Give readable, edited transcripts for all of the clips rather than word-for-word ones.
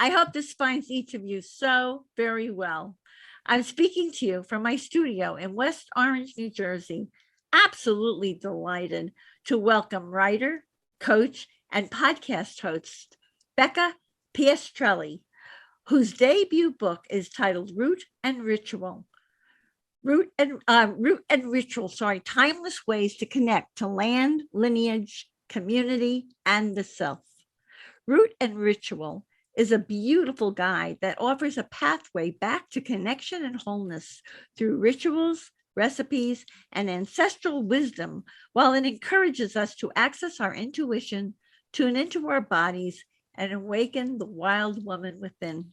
I hope this finds each of you so very well. I'm speaking to you from my studio in West Orange, New Jersey. Absolutely delighted to welcome writer, coach, and podcast host Becca Piastrelli, whose debut book is titled Root and Ritual. Root and Ritual, timeless ways to connect to land, lineage, community, and the self. Root and Ritual is a beautiful guide that offers a pathway back to connection and wholeness through rituals, recipes, and ancestral wisdom, while it encourages us to access our intuition, tune into our bodies, and awaken the wild woman within.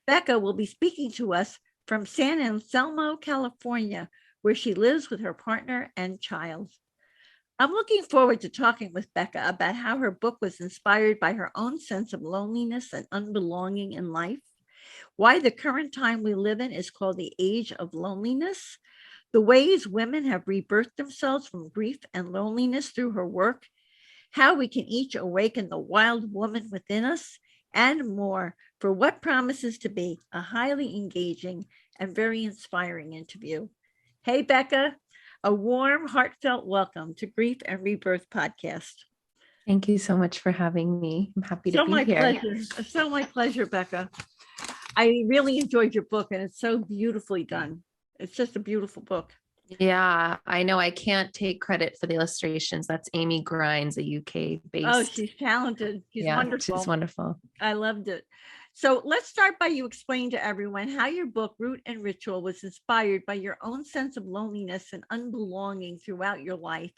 Becca will be speaking to us from San Anselmo, California, where she lives with her partner and child. I'm looking forward to talking with Becca about how her book was inspired by her own sense of loneliness and unbelonging in life, why the current time we live in is called the age of loneliness, the ways women have rebirthed themselves from grief and loneliness through her work, how we can each awaken the wild woman within us, and more for what promises to be a highly engaging and very inspiring interview. Hey, Becca. A warm, heartfelt welcome to Grief and Rebirth podcast. Thank you so much for having me. I'm happy to be here. Pleasure. So my pleasure, Becca. I really enjoyed your book and it's so beautifully done. It's just a beautiful book. Yeah, I know. I can't take credit for the illustrations. That's Amy Grimes, a UK based. Oh, she's talented. She's wonderful. She's wonderful. I loved it. So let's start by you explaining to everyone how your book, Root and Ritual, was inspired by your own sense of loneliness and unbelonging throughout your life,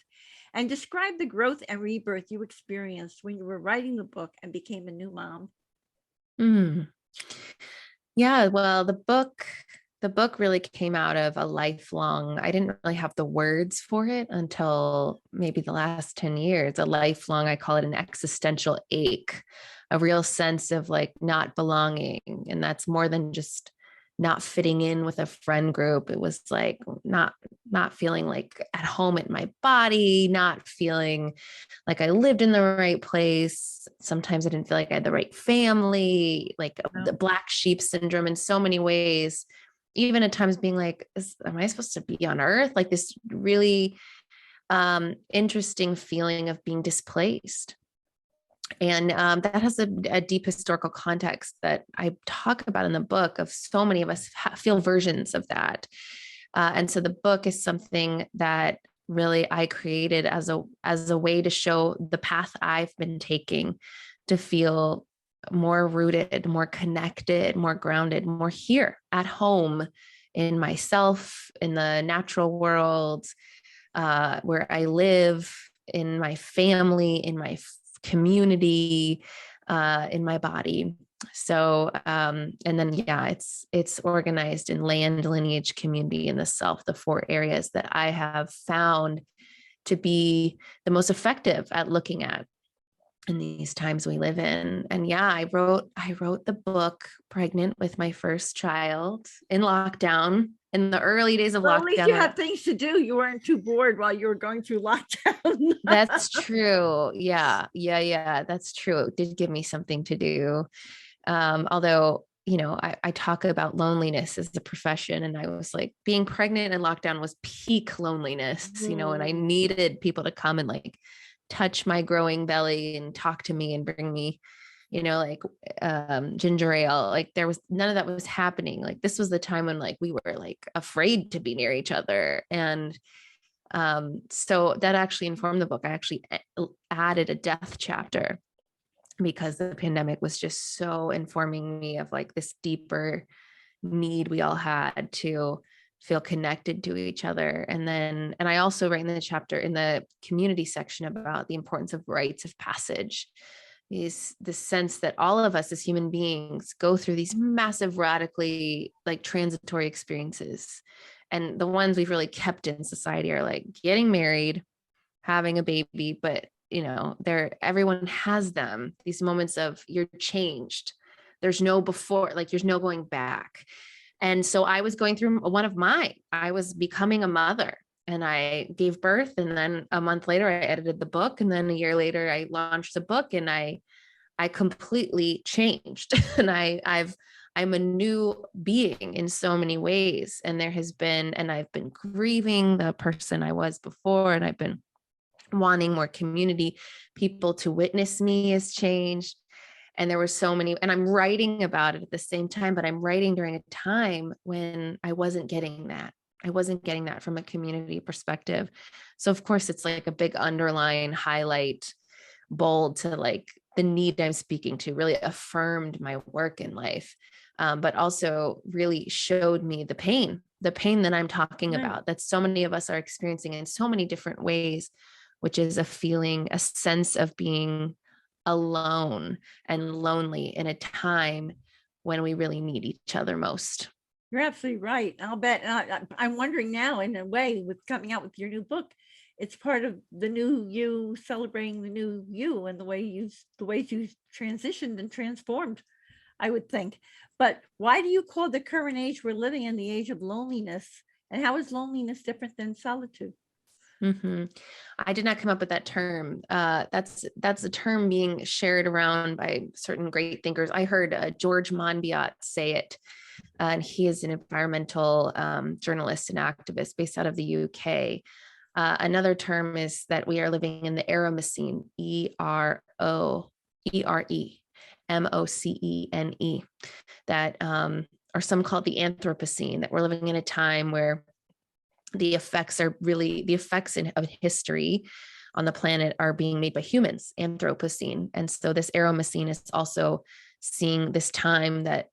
and describe the growth and rebirth you experienced when you were writing the book and became a new mom. Yeah, well, the book really came out of a lifelong, I didn't really have the words for it until maybe the last 10 years, a lifelong, I call it an existential ache, a real sense of like not belonging. And that's more than just not fitting in with a friend group. It was like not feeling like at home in my body, not feeling like I lived in the right place. Sometimes I didn't feel like I had the right family, like the black sheep syndrome in so many ways. Even at times being like, am I supposed to be on earth? Like this really interesting feeling of being displaced. And that has a deep historical context that I talk about in the book. Of so many of us feel versions of that. And so the book is something that really I created as a way to show the path I've been taking to feel more rooted, more connected, more grounded, more here at home in myself, in the natural world, where I live, in my family, in my community, in my body. So, and then, it's organized in land, lineage, community, and the self, the 4 areas that I have found to be the most effective at looking at in these times we live in. And I wrote the book pregnant with my first child in lockdown, in the early days of lockdown. At least you had things to do. You weren't too bored while you were going through lockdown. That's true. Yeah. That's true. It did give me something to do. Although, I talk about loneliness as a profession, and I was like, being pregnant in lockdown was peak loneliness, and I needed people to come and like touch my growing belly and talk to me and bring me, ginger ale. Like there was none of that was happening. Like this was the time when like we were like afraid to be near each other. And so that actually informed the book. I actually added a death chapter because the pandemic was just so informing me of like this deeper need we all had to feel connected to each other. And I also write in the chapter in the community section about the importance of rites of passage. Is the sense that all of us as human beings go through these massive, radically like transitory experiences. And the ones we've really kept in society are like getting married, having a baby, but everyone has them, these moments of you're changed. There's no before, like there's no going back. And so I was going through one of mine. I was becoming a mother and I gave birth. And then a month later, I edited the book. And then a year later, I launched the book and I I completely changed and I'm a new being in so many ways. And I've been grieving the person I was before, and I've been wanting more community, people to witness me has changed. And there were so many, and I'm writing about it at the same time, but I'm writing during a time when I wasn't getting that. I wasn't getting that from a community perspective. So of course it's like a big underline, highlight, bold to like the need I'm speaking to, really affirmed my work in life. But also really showed me the pain that I'm talking Right. about, that so many of us are experiencing in so many different ways, which is a feeling, a sense of being alone and lonely in a time when we really need each other most. You're absolutely right. I'll bet. I'm wondering now, in a way, with coming out with your new book, it's part of the new you, celebrating the new you and the ways you transitioned and transformed, I would think. But why do you call the current age we're living in the age of loneliness? And how is loneliness different than solitude? Mm-hmm. I did not come up with that term. That's a term being shared around by certain great thinkers. I heard George Monbiot say it, and he is an environmental journalist and activist based out of the UK. Another term is that we are living in the Eremocene, EROEMOCENE, that or some call it the Anthropocene, that we're living in a time where the effects of history on the planet are being made by humans, Anthropocene. And so this Eremocene is also seeing this time that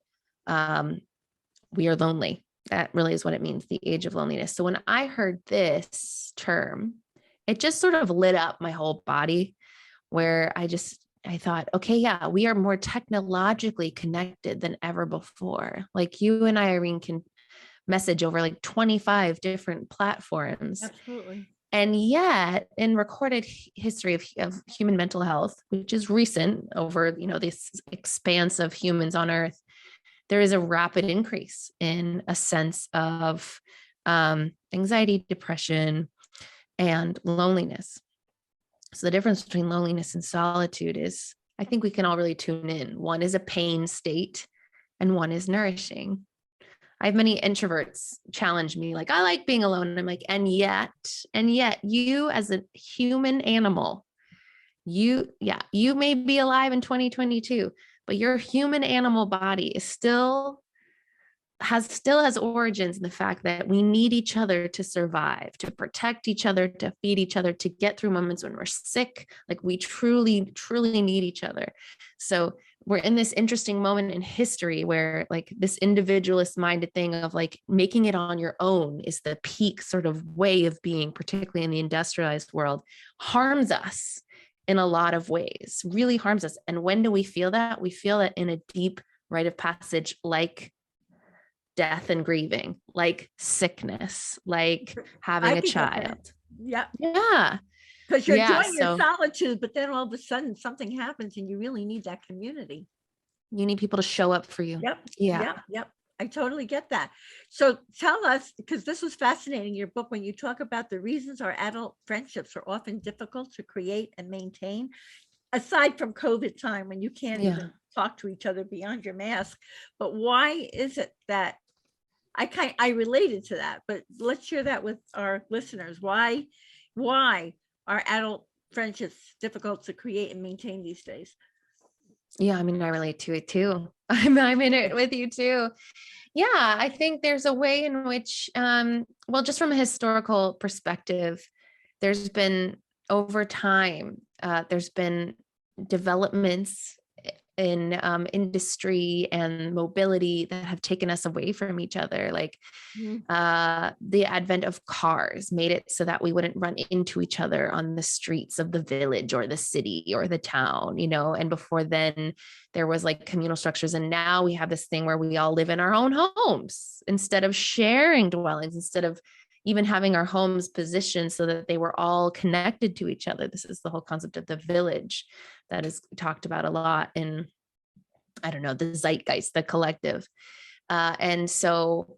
we are lonely. That really is what it means, the age of loneliness. So when I heard this term, it just sort of lit up my whole body, where I thought, okay, yeah, we are more technologically connected than ever before. Like you and I, Irene, can message over like 25 different platforms. Absolutely. And yet in recorded history of human mental health, which is recent over, this expanse of humans on earth, there is a rapid increase in a sense of anxiety, depression, and loneliness. So the difference between loneliness and solitude is, I think we can all really tune in. One is a pain state and one is nourishing. I have many introverts challenge me, like, I like being alone. And I'm like, and yet you as a human animal, you may be alive in 2022, but your human animal body is still has origins in the fact that we need each other to survive, to protect each other, to feed each other, to get through moments when we're sick. Like we truly, truly need each other. So we're in this interesting moment in history where like this individualist minded thing of like making it on your own is the peak sort of way of being, particularly in the industrialized world, harms us in a lot of ways, really harms us. And when do we feel that? We feel that in a deep rite of passage, like death and grieving, like sickness, like having a child. Yeah. Yeah. Because you're enjoying your So solitude, but then all of a sudden something happens and you really need that community. you need people to show up for you. Yep. Yeah. Yep. I totally get that. So tell us, because this was fascinating, your book, when you talk about the reasons our adult friendships are often difficult to create and maintain, aside from COVID time when you can't even talk to each other beyond your mask. But why is it that I related to that, but let's share that with our listeners. Why are adult friendships difficult to create and maintain these days? Yeah, I mean, I relate to it too. I'm in it with you too. Yeah, I think there's a way in which, well, just from a historical perspective, there's been over time, there's been developments in industry and mobility that have taken us away from each other. Like the advent of cars made it so that we wouldn't run into each other on the streets of the village or the city or the town, and before then there was like communal structures. And now we have this thing where we all live in our own homes instead of sharing dwellings, instead of even having our homes positioned so that they were all connected to each other. This is the whole concept of the village that is talked about a lot in, I don't know, the zeitgeist, the collective. And so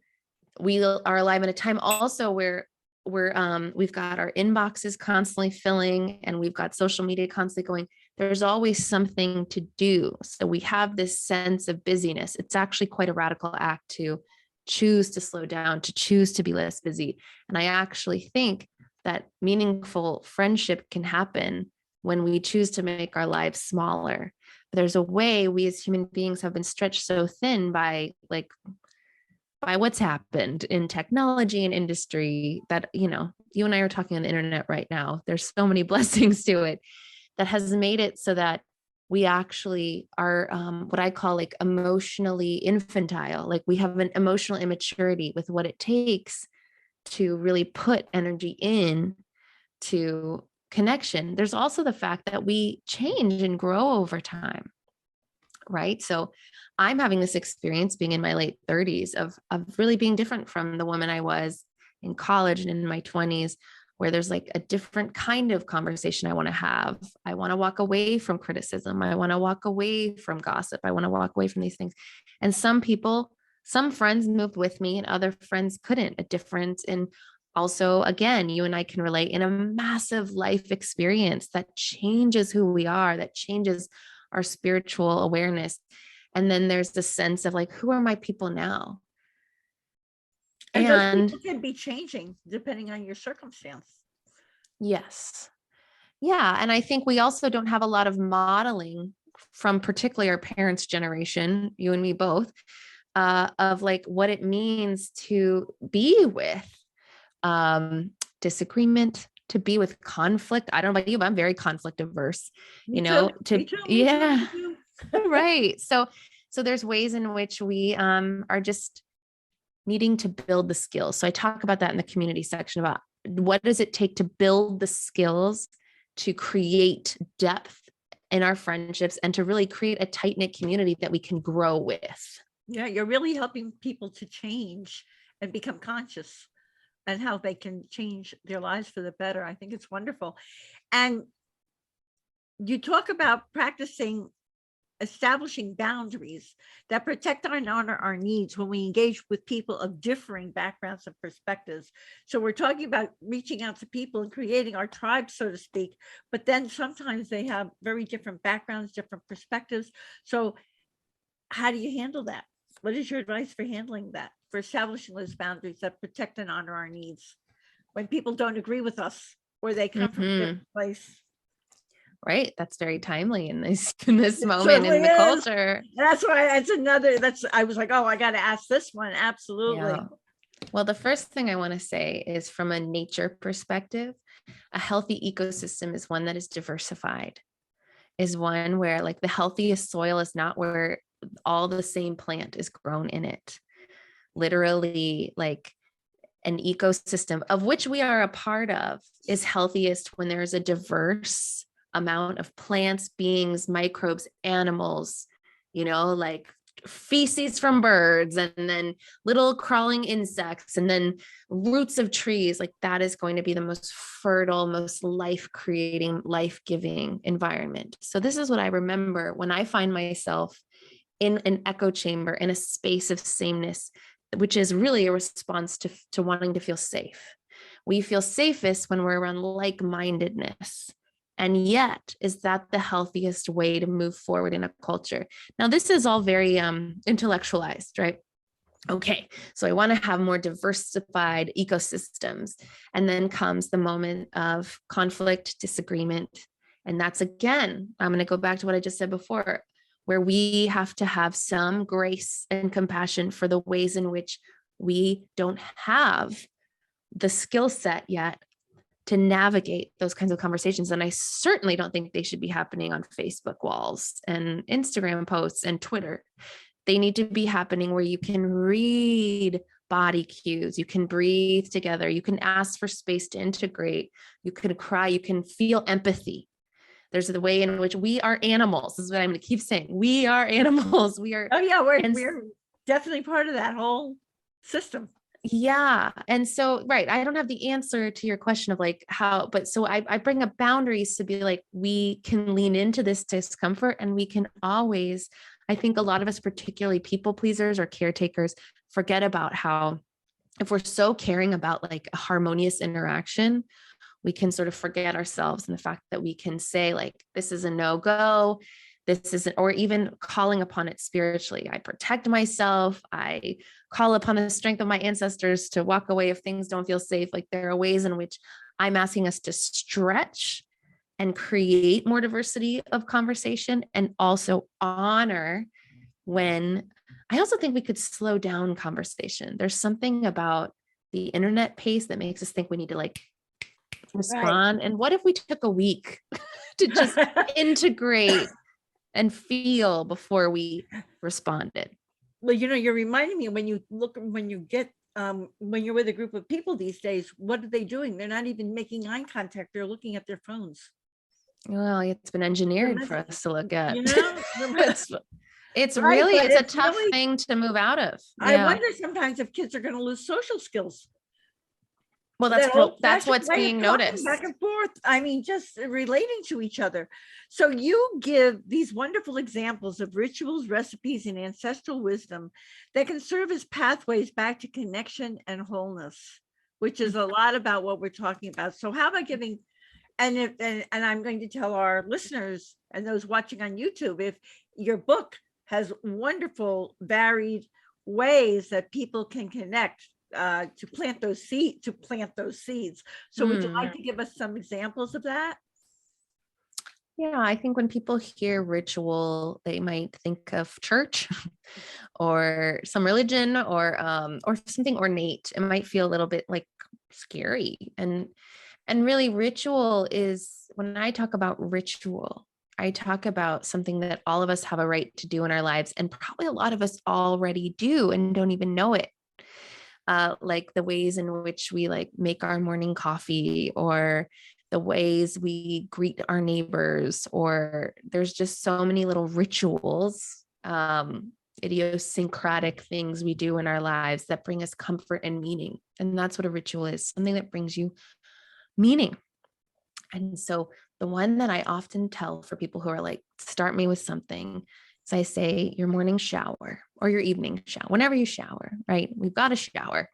we are alive in a time also where we've got our inboxes constantly filling and we've got social media constantly going. there's always something to do. So we have this sense of busyness. It's actually quite a radical act to choose to slow down, to choose to be less busy. And I actually think that meaningful friendship can happen when we choose to make our lives smaller. There's a way we as human beings have been stretched so thin by what's happened in technology and industry that, you and I are talking on the internet right now. There's so many blessings to it that has made it so that we actually are what I call like emotionally infantile. Like we have an emotional immaturity with what it takes to really put energy in to connection. There's also the fact that we change and grow over time, right? So I'm having this experience being in my late 30s of really being different from the woman I was in college and in my 20s, where there's like a different kind of conversation I want to have. I want to walk away from criticism. I want to walk away from gossip. I want to walk away from these things. And some friends moved with me and other friends couldn't. A difference in also, again, you and I can relate in a massive life experience that changes who we are, that changes our spiritual awareness. And then there's the sense of like, who are my people now? And those people can be changing depending on your circumstance. Yes. Yeah. And I think we also don't have a lot of modeling from particularly our parents' generation, you and me both, of like what it means to be with disagreement, to be with conflict. I don't know about you, but I'm very conflict averse, Me too. Yeah. Right. So there's ways in which we are just needing to build the skills. So I talk about that in the community section about what does it take to build the skills to create depth in our friendships and to really create a tight-knit community that we can grow with. Yeah, you're really helping people to change and become conscious and how they can change their lives for the better. I think it's wonderful. And you talk about establishing boundaries that protect and honor our needs when we engage with people of differing backgrounds and perspectives. So we're talking about reaching out to people and creating our tribe, so to speak, but then sometimes they have very different backgrounds, different perspectives. So how do you handle that? What is your advice for handling that, for establishing those boundaries that protect and honor our needs when people don't agree with us or they come from a different place? Right. That's very timely in this moment in the culture. That's why I was like, oh, I got to ask this one. Absolutely. Yeah. Well, the first thing I want to say is from a nature perspective, a healthy ecosystem is one that is diversified, is one where like the healthiest soil is not where all the same plant is grown in it. Literally, like an ecosystem of which we are a part of is healthiest when there is a diverse amount of plants, beings, microbes, animals, like feces from birds and then little crawling insects and then roots of trees. Like that is going to be the most fertile, most life-creating, life-giving environment. So this is what I remember when I find myself in an echo chamber, in a space of sameness, which is really a response to wanting to feel safe. We feel safest when we're around like-mindedness. And yet, is that the healthiest way to move forward in a culture? Now, this is all very intellectualized, right? Okay, so I want to have more diversified ecosystems. And then comes the moment of conflict, disagreement. And that's, again, I'm going to go back to what I just said before, where we have to have some grace and compassion for the ways in which we don't have the skill set yet to navigate those kinds of conversations. And I certainly don't think they should be happening on Facebook walls and Instagram posts and Twitter. They need to be happening where you can read body cues, you can breathe together, you can ask for space to integrate, you can cry, you can feel empathy. There's the way in which we are animals. This is what I'm going to keep saying. We are animals. We are. Oh yeah, we're definitely part of that whole system. Yeah. And so, right. I don't have the answer to your question of like how, but so I bring up boundaries to be like, we can lean into this discomfort and we can always, I think a lot of us, particularly people pleasers or caretakers, forget about how if we're so caring about like a harmonious interaction, we can sort of forget ourselves, and the fact that we can say like, this is a no-go, this isn't, or even calling upon it spiritually. I protect myself. I call upon the strength of my ancestors to walk away if things don't feel safe. Like there are ways in which I'm asking us to stretch and create more diversity of conversation, and also honor when I also think we could slow down conversation. There's something about the internet pace that makes us think we need to like respond. And what if we took a week to just integrate and feel before we responded? Well, you're reminding me when you get when you're with a group of people these days, what are they doing? They're not even making eye contact. They're looking at their phones. Well, it's been engineered for us to look at. It's right, really, it's a tough really, thing to move out of. I wonder sometimes if kids are going to lose social skills. Well, that's what's being noticed. Back and forth. I mean, just relating to each other. So you give these wonderful examples of rituals, recipes, and ancestral wisdom that can serve as pathways back to connection and wholeness, which is a lot about what we're talking about. So how about giving, and I'm going to tell our listeners and those watching on YouTube, if your book has wonderful, varied ways that people can connect to plant those seeds. So would you like to give us some examples of that? Yeah, I think when people hear ritual, they might think of church or some religion or something ornate. It might feel a little bit like scary. And really ritual is, when I talk about ritual, I talk about something that all of us have a right to do in our lives, and probably a lot of us already do and don't even know it. Like the ways in which we like make our morning coffee, or the ways we greet our neighbors, or there's just so many little rituals, idiosyncratic things we do in our lives that bring us comfort and meaning. And that's what a ritual is, something that brings you meaning. And so the one that I often tell for people who are like, start me with something, is I say your morning shower or your evening shower, whenever you shower, right? We've got a shower.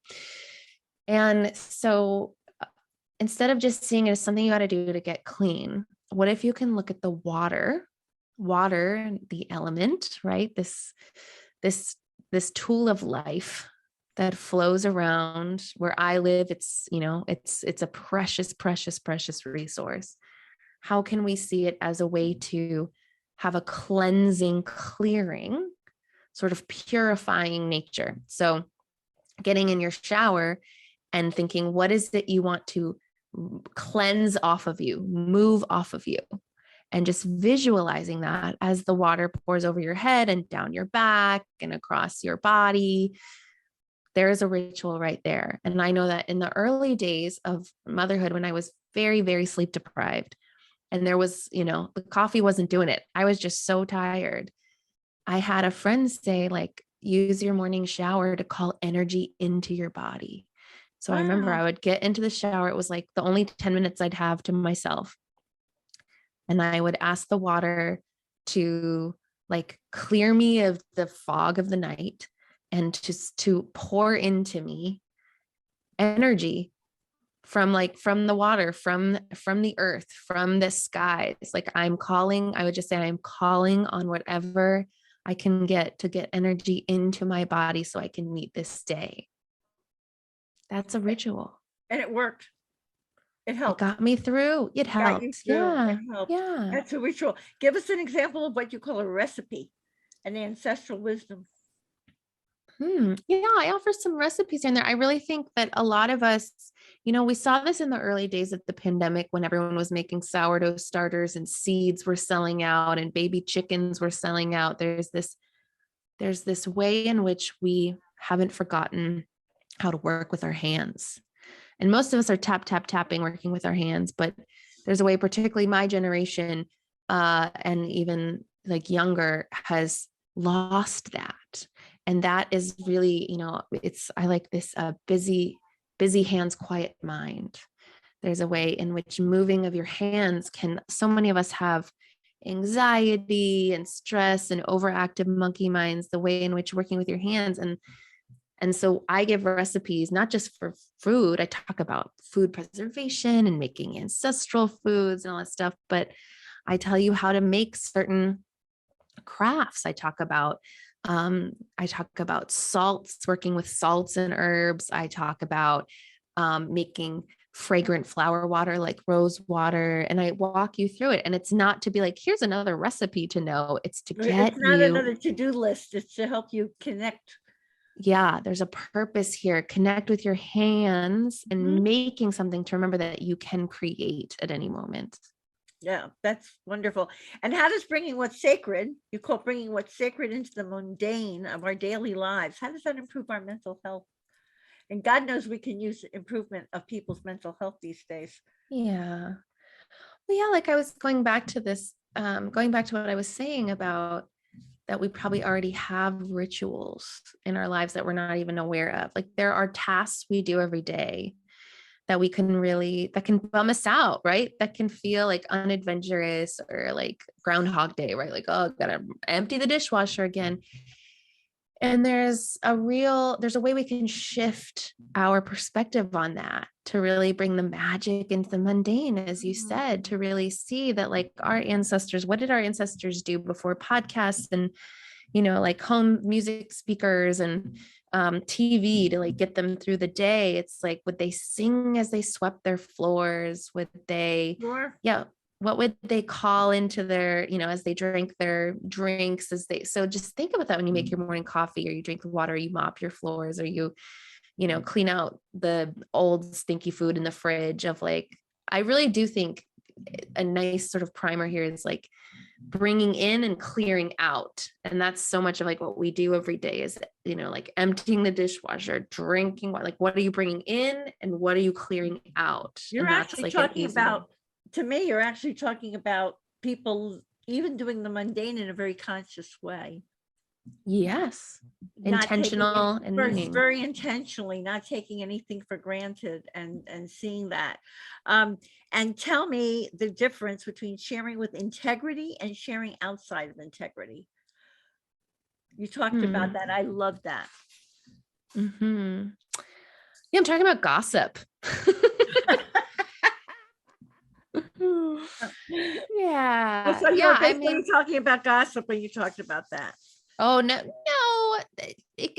And so instead of just seeing it as something you got to do to get clean, what if you can look at the water, the element, right? This tool of life that flows around where I live. It's a precious, precious, precious resource. How can we see it as a way to have a cleansing, clearing, sort of purifying nature? So getting in your shower and thinking, what is it you want to cleanse off of you, move off of you? And just visualizing that as the water pours over your head and down your back and across your body. There's a ritual right there. And I know that in the early days of motherhood, when I was very, very sleep deprived, and there was, the coffee wasn't doing it, I was just so tired, I had a friend say, like, use your morning shower to call energy into your body. So I remember I would get into the shower. It was like the only 10 minutes I'd have to myself. And I would ask the water to like clear me of the fog of the night, and just to pour into me energy from the water, from the earth, from the skies. Like I would just say, I'm calling on whatever I can get to get energy into my body so I can meet this day. That's a ritual. And it worked. It helped. It got me through. It helped. Yeah. Yeah. That's a ritual. Give us an example of what you call a recipe, an ancestral wisdom. Yeah, I offer some recipes in there. I really think that a lot of us, we saw this in the early days of the pandemic when everyone was making sourdough starters and seeds were selling out and baby chickens were selling out. There's this way in which we haven't forgotten how to work with our hands. And most of us are tapping, working with our hands, but there's a way, particularly my generation, and even like younger, has lost that. And that is really, I like this busy hands, quiet mind. There's a way in which moving of your hands so many of us have anxiety and stress and overactive monkey minds, the way in which working with your hands. And And so I give recipes, not just for food. I talk about food preservation and making ancestral foods and all that stuff, but I tell you how to make certain crafts. I talk about salts, working with salts and herbs. I talk about making fragrant flower water like rose water, and I walk you through it. And it's not to be like, here's another recipe to know. It's to It's get not you, another to-do list. It's to help you connect. yeah, there's a purpose here. Connect with your hands Mhm. and making something to remember that you can create at any moment. Yeah, that's wonderful. And how does bringing what's sacred, you call bringing what's sacred into the mundane of our daily lives, how does that improve our mental health? And God knows we can use improvement of people's mental health these days. Yeah. Well, yeah, like I was going back to this, going back to what I was saying about that we probably already have rituals in our lives that we're not even aware of. Like there are tasks we do every day that we can really, that can bum us out, right? That can feel like unadventurous or like Groundhog Day, right? Like, oh, gotta empty the dishwasher again. And there's a way we can shift our perspective on that to really bring the magic into the mundane, as you said, to really see that like our ancestors, what did our ancestors do before podcasts and, like home music speakers and TV to like get them through the day? It's like, would they sing as they swept their floors? Would they, Sure. yeah, what would they call into their, as they drink their drinks, so just think about that when you make your morning coffee, or you drink the water, or you mop your floors, or you clean out the old stinky food in the fridge. Of like, I really do think a nice sort of primer here is like bringing in and clearing out. And that's so much of like what we do every day is, like emptying the dishwasher, drinking water, like what are you bringing in and what are you clearing out? You're And that's actually like an talking easy one. about, to me, you're actually talking about people even doing the mundane in a very conscious way. Yes. Not taking it Intentional and first, meaning. very intentionally, not taking anything for granted and seeing that. Um, and tell me the difference between sharing with integrity and sharing outside of integrity. You talked about that. I love that. Mm-hmm. Yeah, I'm talking about gossip. Well, Yeah. so you were Yeah. I basically mean, talking about gossip when you talked about that. oh no,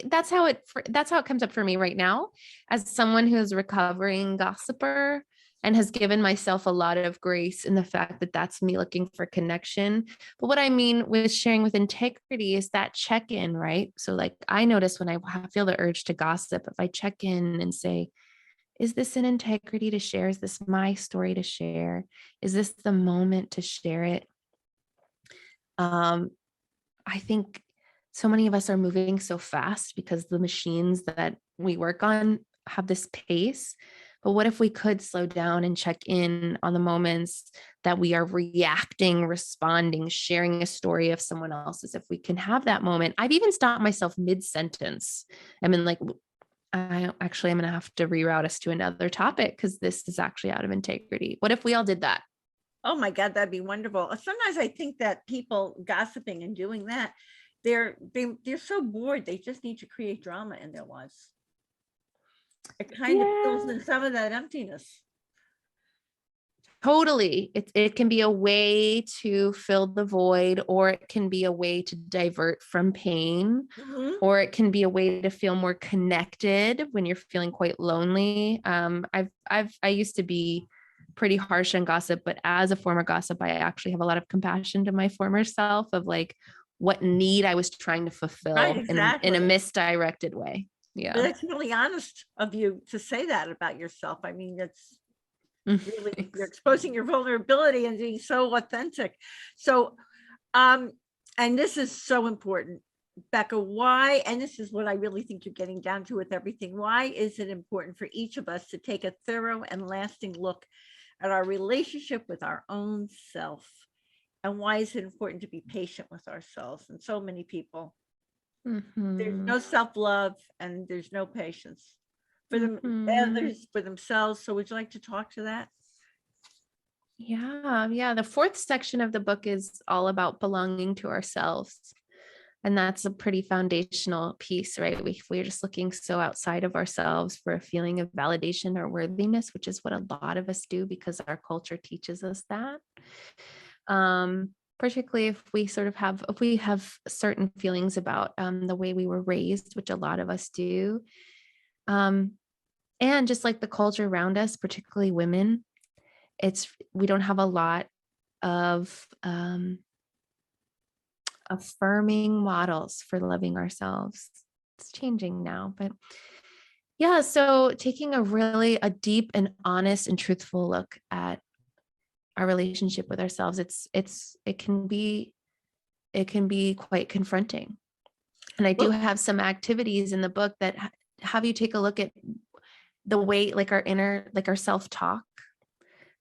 that's how it comes up for me right now, as someone who's a recovering gossiper and has given myself a lot of grace in the fact that that's me looking for connection. But what I mean with sharing with integrity is that check-in, right? So like I notice when I feel the urge to gossip, if I check in and say, is this an integrity to share? Is this my story to share? Is this the moment to share it? I think so many of us are moving so fast because the machines that we work on have this pace. But what if we could slow down and check in on the moments that we are reacting, responding, sharing a story of someone else's? If we can have that moment, I've even stopped myself mid-sentence. I mean, like, I'm going to have to reroute us to another topic because this is actually out of integrity. What if we all did that? Oh my God, that'd be wonderful. Sometimes I think that people gossiping and doing that, they're so bored. They just need to create drama in their lives. It kind of fills Yeah. in some of that emptiness. Totally. It can be a way to fill the void, or it can be a way to divert from pain, Mhm. or it can be a way to feel more connected when you're feeling quite lonely. I used to be pretty harsh on gossip, but as a former gossip, I actually have a lot of compassion to my former self of like what need I was trying to Right, fulfill in a exactly. misdirected way. But Yeah. that's really honest of you to say that about yourself. I mean, that's really, you're Thanks. exposing your vulnerability and being so authentic. So, um, and this is so important, Becca, why, and this is what I really think you're getting down to with everything, why is it important for each of us to take a thorough and lasting look at our relationship with our own self? And why is it important to be patient with ourselves? And so many people, there's Mm-hmm. no self-love and there's no patience for them, Mm-hmm. others, for themselves. So would you like to talk to that? Yeah, yeah. The fourth section of the book is all about belonging to ourselves. And that's a pretty foundational piece, right? We're just looking so outside of ourselves for a feeling of validation or worthiness, which is what a lot of us do because our culture teaches us that. Particularly if we have certain feelings about the way we were raised, which a lot of us do. And just like the culture around us, particularly women, we don't have a lot of affirming models for loving ourselves. It's changing now, but yeah, so taking a deep and honest and truthful look at our relationship with ourselves, it can be quite confronting. And I do have some activities in the book that have you take a look at the way, like our self-talk.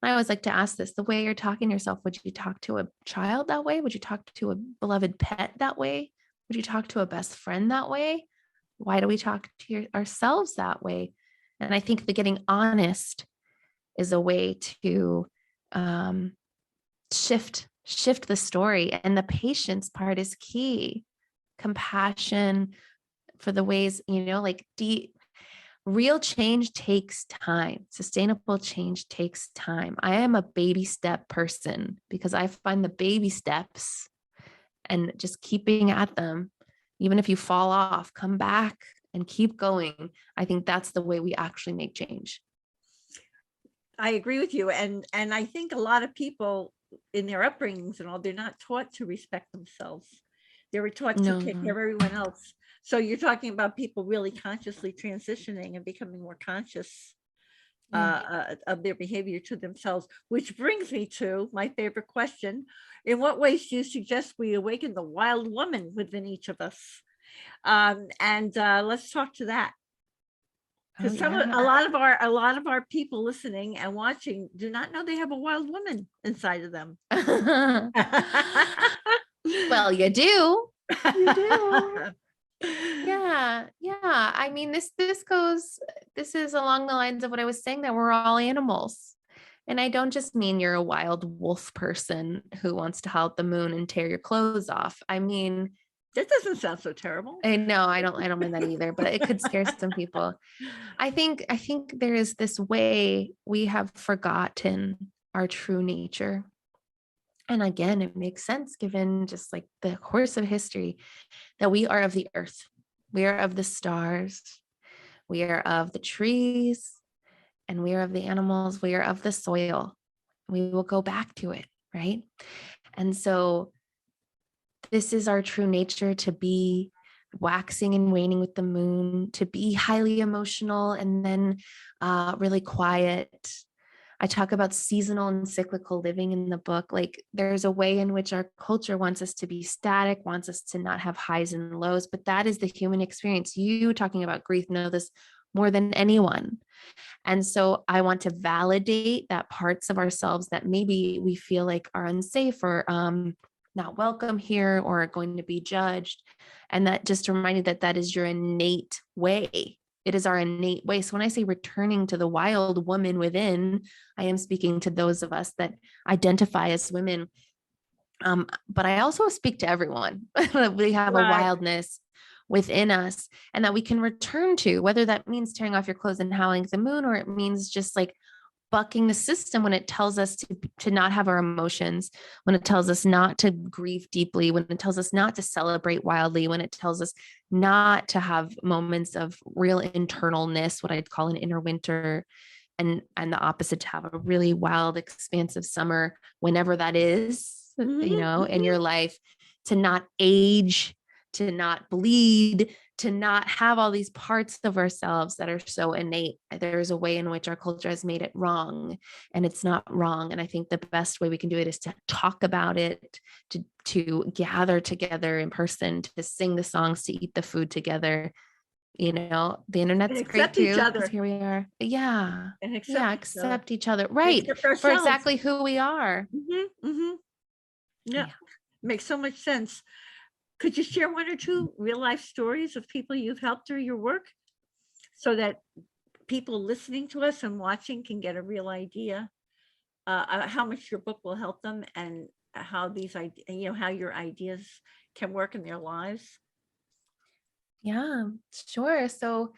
I always like to ask this, the way you're talking to yourself, would you talk to a child that way? Would you talk to a beloved pet that way? Would you talk to a best friend that way? Why do we talk to ourselves that way? And I think that getting honest is a way to shift the story. And the patience part is key. Compassion for the ways, like real change takes time. Sustainable change takes time. I am a baby step person because I find the baby steps and just keeping at them, even if you fall off, come back and keep going. I think that's the way we actually make change. I agree with you. And I think a lot of people in their upbringings and all, they're not taught to respect themselves. They were taught to take care of everyone else. So you're talking about people really consciously transitioning and becoming more conscious of their behavior to themselves, which brings me to my favorite question. In what ways do you suggest we awaken the wild woman within each of us? And let's talk to that. Because a lot of our people listening and watching do not know they have a wild woman inside of them. Well, you do. You do. Yeah. I mean, this is along the lines of what I was saying, that we're all animals. And I don't just mean you're a wild wolf person who wants to howl at the moon and tear your clothes off. I mean, that doesn't sound so terrible. I know, I don't mean that either, but it could scare some people. I think there is this way we have forgotten our true nature. And again, it makes sense given just like the course of history that we are of the earth. We are of the stars. We are of the trees, and we are of the animals. We are of the soil. We will go back to it, right? And so this is our true nature, to be waxing and waning with the moon, to be highly emotional and then really quiet. I talk about seasonal and cyclical living in the book. Like, there's a way in which our culture wants us to be static, wants us to not have highs and lows, but that is the human experience. You talking about grief know this more than anyone. And so I want to validate that parts of ourselves that maybe we feel like are unsafe or not welcome here or going to be judged. And that just to remind you that is your innate way. It is our innate way. So when I say returning to the wild woman within, I am speaking to those of us that identify as women. But I also speak to everyone. We have a wildness within us and that we can return to, whether that means tearing off your clothes and howling at the moon, or it means just like bucking the system when it tells us to not have our emotions, when it tells us not to grieve deeply, when it tells us not to celebrate wildly, when it tells us not to have moments of real internalness, what I'd call an inner winter, and the opposite, to have a really wild, expansive summer, whenever that is, in your life, to not age, to not bleed, to not have all these parts of ourselves that are so innate. There's a way in which our culture has made it wrong, and it's not wrong. And I think the best way we can do it is to talk about it, to gather together in person, to sing the songs, to eat the food together. The internet's great too, because here we are. Yeah. And accept each other. Right. For exactly who we are. Yeah. Makes so much sense. Could you share one or two real life stories of people you've helped through your work so that people listening to us and watching can get a real idea how much your book will help them, and how these how your ideas can work in their lives? Yeah, sure. So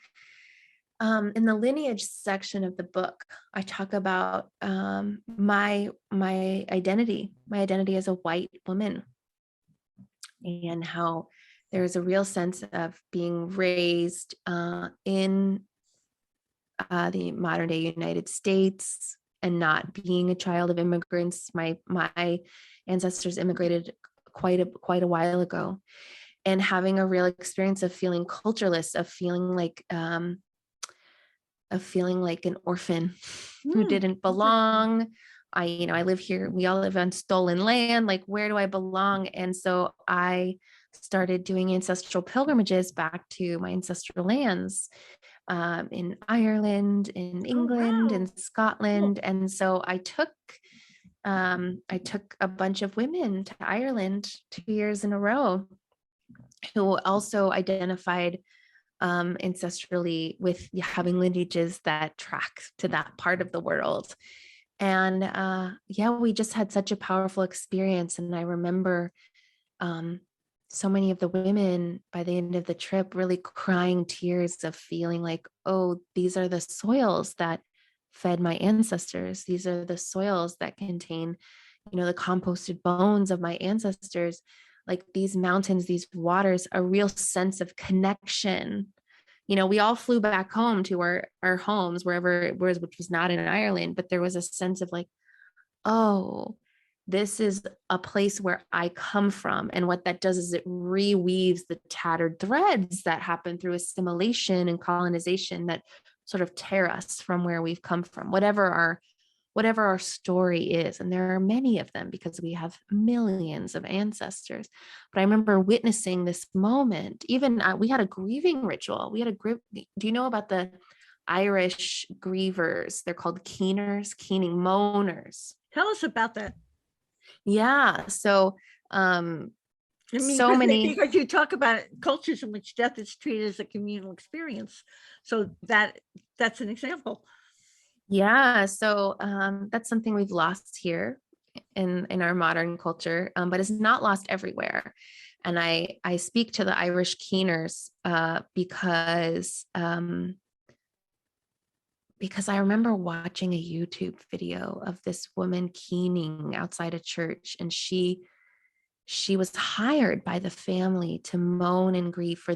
in the lineage section of the book, I talk about my identity as a white woman, and how there's a real sense of being raised in the modern day United States and not being a child of immigrants. My ancestors immigrated quite a while ago, and having a real experience of feeling cultureless, of feeling like an orphan who didn't belong. I live here. We all live on stolen land. Like, where do I belong? And so I started doing ancestral pilgrimages back to my ancestral lands, in Ireland, in Oh, England, in wow. Scotland. Cool. And so I took a bunch of women to Ireland 2 years in a row, who also identified ancestrally with having lineages that track to that part of the world. And yeah, we just had such a powerful experience. And I remember so many of the women by the end of the trip really crying tears of feeling like, oh, these are the soils that fed my ancestors. These are the soils that contain, the composted bones of my ancestors. Like, these mountains, these waters, a real sense of connection. We all flew back home to our homes, wherever it was, which was not in Ireland, but there was a sense of like, oh, this is a place where I come from. And what that does is it reweaves the tattered threads that happen through assimilation and colonization that sort of tear us from where we've come from, whatever our story is. And there are many of them because we have millions of ancestors. But I remember witnessing this moment. Even we had a grieving ritual. Do you know about the Irish grievers? They're called keening moaners. Tell us about that. Yeah. So I mean, so many. because you talk about cultures in which death is treated as a communal experience. So that's an example. Yeah. So that's something we've lost here in our modern culture, but is not lost everywhere. And I speak to the Irish keeners because I remember watching a YouTube video of this woman keening outside a church, and she was hired by the family to moan and grieve for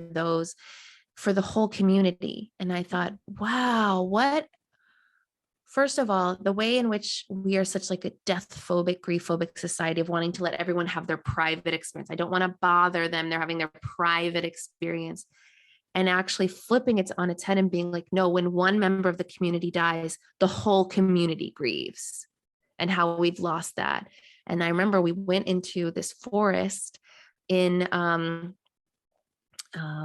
the whole community. And I thought, wow, first of all, the way in which we are such like a death phobic, grief phobic society of wanting to let everyone have their private experience. I don't want to bother them. They're having their private experience. And actually flipping it on its head and being like, no, when one member of the community dies, the whole community grieves, and how we've lost that. And I remember we went into this forest in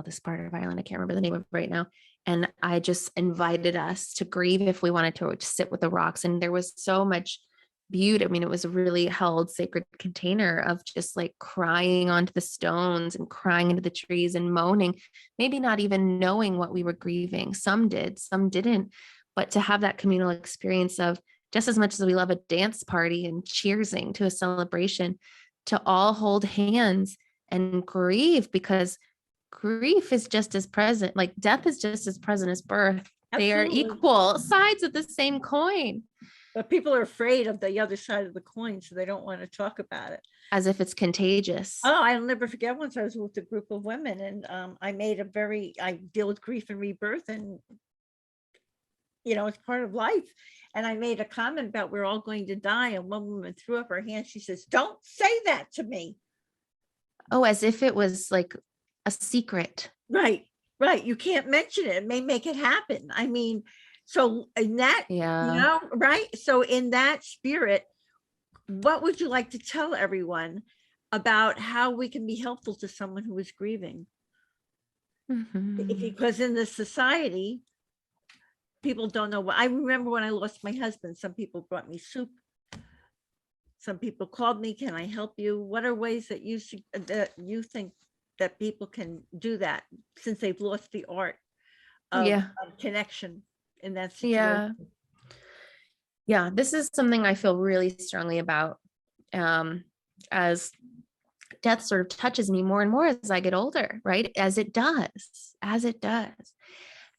this part of Ireland. I can't remember the name of it right now. And I just invited us to grieve if we wanted to sit with the rocks. And there was so much beauty. I mean, it was a really held sacred container of just like crying onto the stones and crying into the trees and moaning, maybe not even knowing what we were grieving. Some did, some didn't. But to have that communal experience of, just as much as we love a dance party and cheersing to a celebration, to all hold hands and grieve, because grief is just as present, like death is just as present as birth. They are Absolutely. equal sides of the same coin. But people are afraid of the other side of the coin, so they don't want to talk about it. As if it's contagious. Oh, I'll never forget once I was with a group of women, and I deal with grief and rebirth, and it's part of life. And I made a comment about we're all going to die, and one woman threw up her hand. She says, "Don't say that to me." Oh, as if it was like a secret. Right. You can't mention it. It may make it happen. I mean, so in that, Yeah. right. So in that spirit, what would you like to tell everyone about how we can be helpful to someone who is grieving? Because in this society, people don't know what. I remember when I lost my husband, some people brought me soup. Some people called me, "Can I help you?" What are ways that you think that people can do that, since they've lost the art of connection in that situation? Yeah. This is something I feel really strongly about, as death sort of touches me more and more as I get older, right? As it does.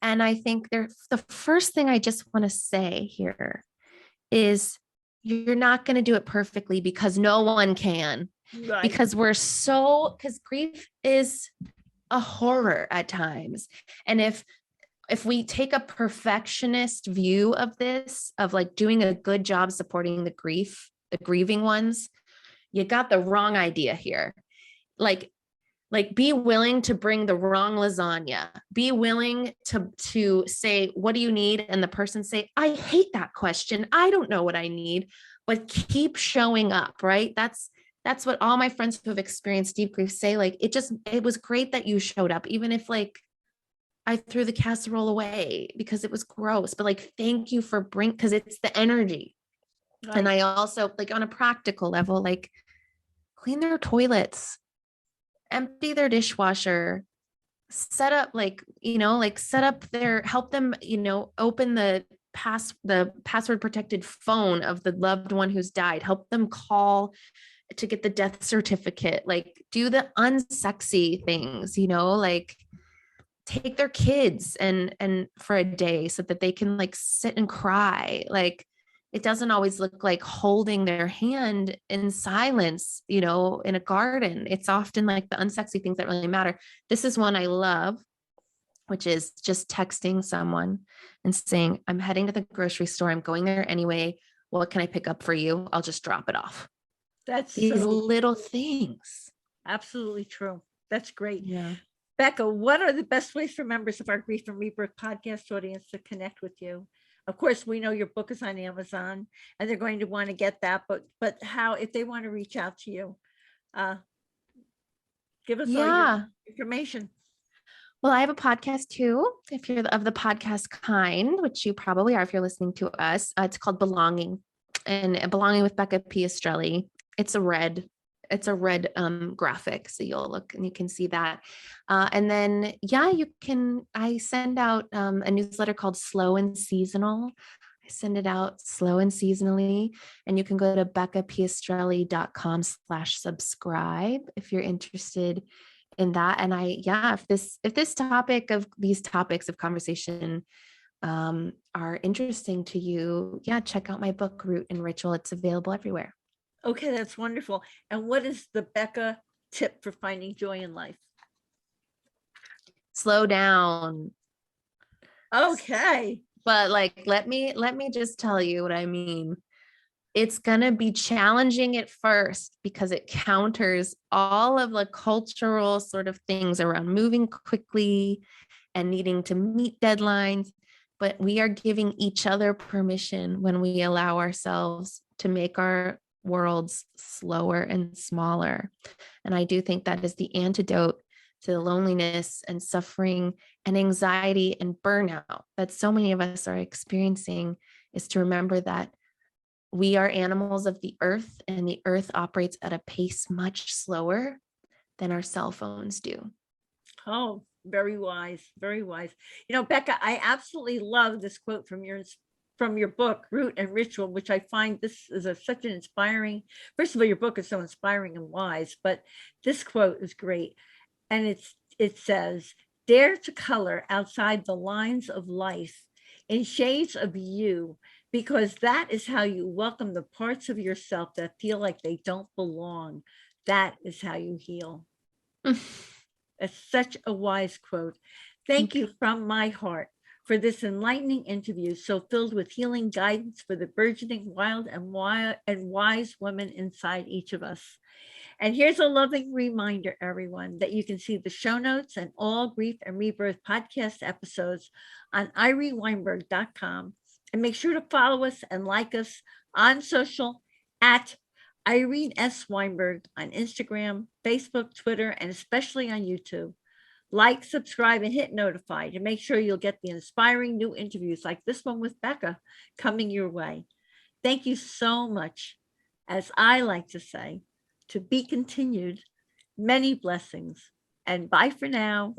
And I think the first thing I just want to say here is you're not going to do it perfectly because no one can. Right. Because grief is a horror at times. And if we take a perfectionist view of this, of like doing a good job supporting the grieving ones, you got the wrong idea here. Like be willing to bring the wrong lasagna. Be willing to say, what do you need? And the person say, I hate that question. I don't know what I need, but keep showing up, right? That's what all my friends who have experienced deep grief say. Like, it was great that you showed up, even if like I threw the casserole away because it was gross, but like, thank you for because it's the energy. Right. And I also, like, on a practical level, like, clean their toilets, empty their dishwasher, set up help them, open the password protected phone of the loved one who's died, help them call to get the death certificate, like do the unsexy things, like take their kids and for a day so that they can like sit and cry. Like, it doesn't always look like holding their hand in silence, in a garden. It's often like the unsexy things that really matter. This is one I love, which is just texting someone and saying, I'm heading to the grocery store. I'm going there anyway. What can I pick up for you? I'll just drop it off. That's these little things. Absolutely true. That's great. Yeah. Becca, what are the best ways for members of our Grief and Rebirth podcast audience to connect with you? Of course, we know your book is on Amazon and they're going to want to get that, but how, if they want to reach out to you, give us all your information. Well, I have a podcast too, if you're of the podcast kind, which you probably are if you're listening to us. It's called Belonging, and Belonging with Becca Piastrelli. It's a red graphic, so you'll look and you can see that. And then, I send out a newsletter called Slow and Seasonal. I send it out slow and seasonally, and you can go to beccapiastrelli.com/subscribe if you're interested in that. And if these topics of conversation are interesting to you, check out my book, Root and Ritual. It's available everywhere. Okay, that's wonderful. And what is the Becca tip for finding joy in life? Slow down. Okay. But like, let me just tell you what I mean. It's going to be challenging at first because it counters all of the cultural sort of things around moving quickly and needing to meet deadlines. But we are giving each other permission when we allow ourselves to make our worlds slower and smaller. And I do think that is the antidote to the loneliness and suffering and anxiety and burnout that so many of us are experiencing, is to remember that we are animals of the earth, and the earth operates at a pace much slower than our cell phones do. Oh, very wise, very wise. Becca, I absolutely love this quote from your book, Root and Ritual, which I find this is such an inspiring, first of all, your book is so inspiring and wise, but this quote is great. And it says, dare to color outside the lines of life in shades of you, because that is how you welcome the parts of yourself that feel like they don't belong. That is how you heal. It's such a wise quote. Thank you from my heart for this enlightening interview, so filled with healing guidance for the burgeoning wild and wise women inside each of us. And here's a loving reminder, everyone, that you can see the show notes and all Grief and Rebirth podcast episodes on ireneweinberg.com. And make sure to follow us and like us on social at Irene S. Weinberg on Instagram, Facebook, Twitter, and especially on YouTube. Like, subscribe, and hit notify to make sure you'll get the inspiring new interviews like this one with Becca coming your way. Thank you so much. As I like to say, to be continued. Many blessings, and bye for now.